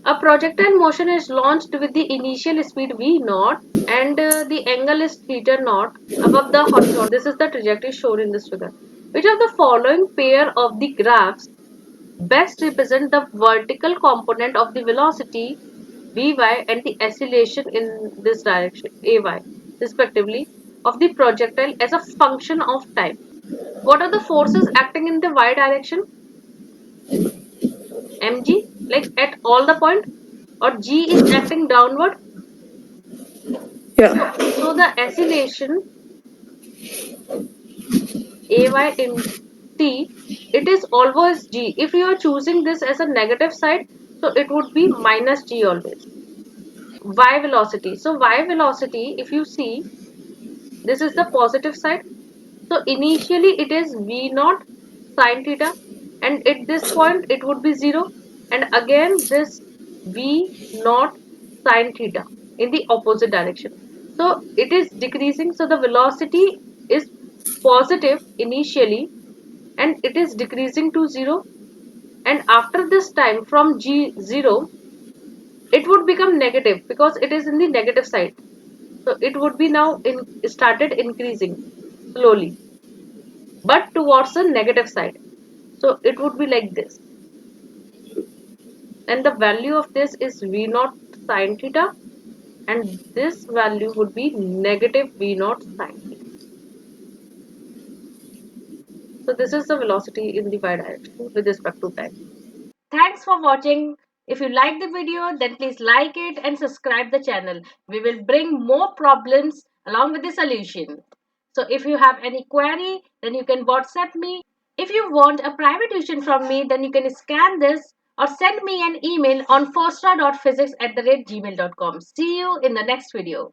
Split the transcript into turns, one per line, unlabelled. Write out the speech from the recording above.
A projectile motion is launched with the initial speed v naught and the angle is theta naught above the horizon. This is the trajectory shown in this figure. Which of the following pair of the graphs best represent the vertical component of the velocity Vy and the acceleration in this direction Ay respectively of the projectile as a function of time? What are the forces acting in the y direction? Mg, like at all the point, or G is acting downward?
Yeah.
So the acceleration Ay in t, it is always G. If you are choosing this as a negative side, so it would be minus G always. Y velocity. So y velocity, if you see, this is the positive side. So initially it is V naught sine theta, and at this point it would be 0, and again this V naught sine theta in the opposite direction. So it is decreasing. So the velocity is positive initially and it is decreasing to 0, and after this time from G0 it would become negative because it is in the negative side. So it would be now started increasing slowly, but towards the negative side. So it would be like this. And the value of this is V naught sine theta, and this value would be negative V naught sine theta. So this is the velocity in the y direction with respect to time. Thanks for watching. If you like the video, then please like it and subscribe the channel. We will bring more problems along with the solution. So if you have any query, then you can WhatsApp me. If you want a private tuition from me, then you can scan this or send me an email on forcetra.physicss@gmail.com. See you in the next video.